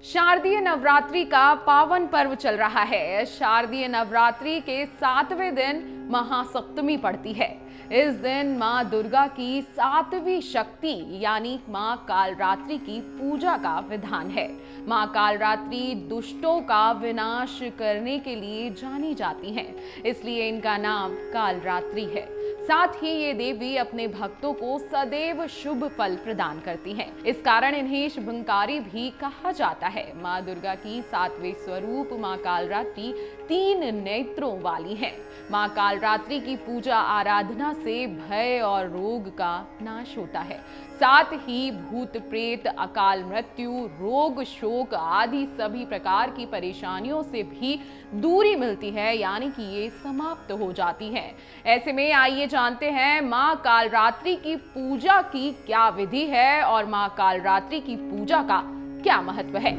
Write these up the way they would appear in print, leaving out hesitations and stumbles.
शारदीय नवरात्रि का पावन पर्व चल रहा है। शारदीय नवरात्रि के 7वें दिन महासप्तमी पड़ती है। इस दिन मां दुर्गा की 7वीं शक्ति यानी मां कालरात्रि की पूजा का विधान है। मां कालरात्रि दुष्टों का विनाश करने के लिए जानी जाती हैं, इसलिए इनका नाम कालरात्रि है। साथ ही ये देवी अपने भक्तों को सदैव शुभ फल प्रदान करती हैं। इस कारण इन्हें शुभंकारी भी कहा जाता है। मां दुर्गा की 7वें स्वरूप मां कालरात्रि 3 नेत्रों वाली हैं। मां कालरात्रि की पूजा आराधना से भय और रोग का नाश होता है। साथ ही भूत प्रेत, अकाल मृत्यु, रोग, शोक आदि सभी प्रकार की परेशानियों से भी दूरी मिलती है, यानी कि ये समाप्त हो जाती हैं। ऐसे में आइए जानते हैं मां कालरात्रि की पूजा की क्या विधि है और मां कालरात्रि की पूजा का क्या महत्व है।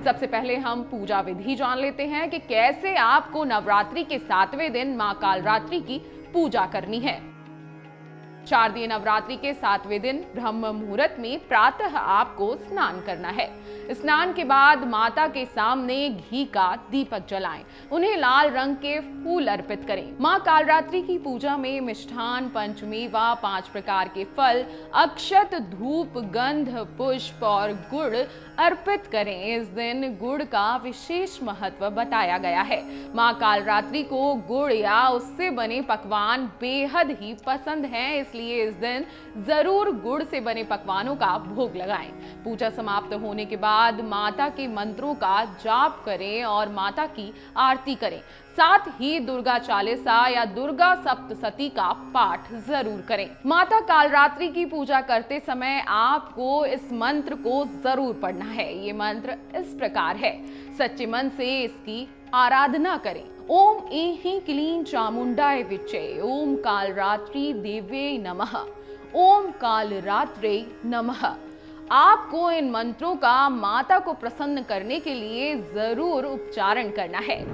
सबसे पहले हम पूजा विधि जान लेते हैं कि कैसे आपको नवरात्रि के 7वें दिन मां कालरात्रि की पूजा करनी है। शारदीय नवरात्रि के 7वें दिन ब्रह्म मुहूर्त में प्रातः आपको स्नान करना है। स्नान के बाद माता के सामने घी का दीपक जलाएं। उन्हें लाल रंग के फूल अर्पित करें। मां कालरात्रि की पूजा में मिष्ठान, पंचमेवा, 5 प्रकार के फल, अक्षत, धूप, गंध, पुष्प और गुड़ अर्पित करें। इस दिन गुड़ का विशेष महत्व बताया गया है। मां कालरात्रि को गुड़ या उससे बने पकवान बेहद ही पसंद हैं, इसलिए इस दिन जरूर गुड़ से बने पकवानों का भोग लगाएं। पूजा समाप्त होने के बाद माता के मंत्रों का जाप करें और माता की आरती करें। साथ ही दुर्गा चालीसा या दुर्गा सप्तशती का पाठ जरूर करें। माता कालरात्रि की पूजा करते समय आपको इस मंत्र को जरूर पढ़ना है। ये मंत्र इस प्रकार है, सच्चे मन से इसकी आराधना करें। ओम ऐहीं क्लीं चामुंडाय विच्चे, ओम कालरात्रि देव्यै नमः, ओम कालरात्रे नमः। आपको इन मंत्रों का माता को प्रसन्न करने के लिए जरूर उच्चारण करना है।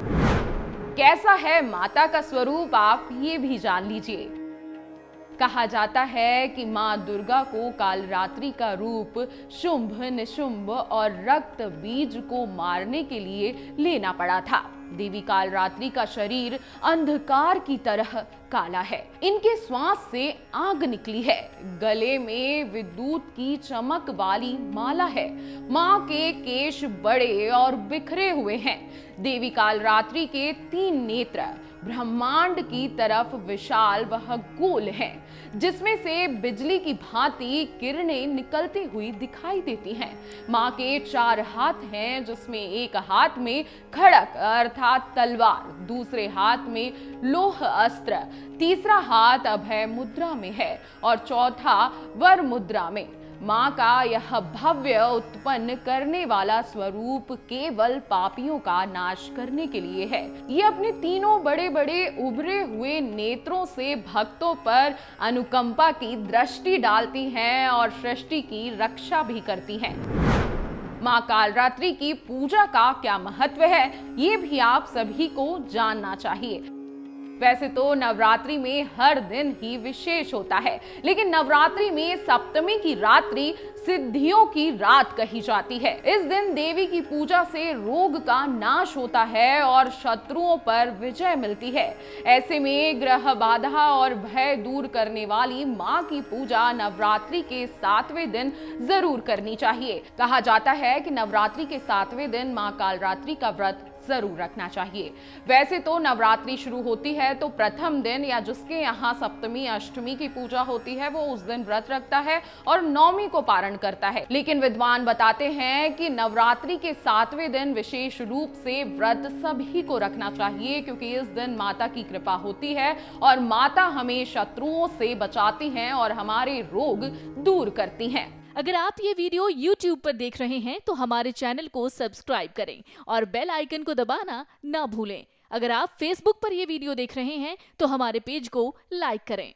कैसा है माता का स्वरूप, आप ये भी जान लीजिए। कहा जाता है कि मां दुर्गा को कालरात्रि का रूप शुंभ, निशुंभ और रक्त बीज को मारने के लिए लेना पड़ा था। देवी कालरात्रि का शरीर अंधकार की तरह काला है। इनके श्वास से आग निकली है। गले में विद्युत की चमक वाली माला है। मां के केश बड़े और बिखरे हुए हैं। देवी कालरात्रि के 3 नेत्र ब्रह्मांड की तरफ विशाल वह गोल हैं, जिसमें से बिजली की भांति किरणें निकलती हुई दिखाई देती हैं। मां के 4 हाथ हैं, जिसमें एक हाथ में खड़क अर्थात तलवार, दूसरे हाथ में लोह अस्त्र, तीसरा हाथ अभय मुद्रा में है और चौथा वर मुद्रा में। मां का यह भव्य उत्पन्न करने वाला स्वरूप केवल पापियों का नाश करने के लिए है। ये अपने 3 बड़े बड़े उभरे हुए नेत्रों से भक्तों पर अनुकंपा की दृष्टि डालती हैं और सृष्टि की रक्षा भी करती हैं। मां कालरात्रि की पूजा का क्या महत्व है, ये भी आप सभी को जानना चाहिए। वैसे तो नवरात्रि में हर दिन ही विशेष होता है, लेकिन नवरात्रि में सप्तमी की रात्रि सिद्धियों की रात कही जाती है। इस दिन देवी की पूजा से रोग का नाश होता है और शत्रुओं पर विजय मिलती है। ऐसे में ग्रह बाधा और भय दूर करने वाली मां की पूजा नवरात्रि के 7वें दिन जरूर करनी चाहिए। कहा जाता है कि नवरात्रि के 7वें दिन मां कालरात्रि का व्रत जरूर रखना चाहिए। वैसे तो नवरात्रि शुरू होती है तो प्रथम दिन या जिसके यहाँ सप्तमी, अष्टमी की पूजा होती है, वो उस दिन व्रत रखता है और नवमी को पारण करता है। लेकिन विद्वान बताते हैं कि नवरात्रि के 7वें दिन विशेष रूप से व्रत सभी को रखना चाहिए, क्योंकि इस दिन माता की कृपा होती है और माता हमें शत्रुओं से बचाती हैं और हमारे रोग दूर करती हैं। अगर आप ये वीडियो YouTube पर देख रहे हैं तो हमारे चैनल को सब्सक्राइब करें और बेल आइकन को दबाना ना भूलें। अगर आप Facebook पर ये वीडियो देख रहे हैं तो हमारे पेज को लाइक करें।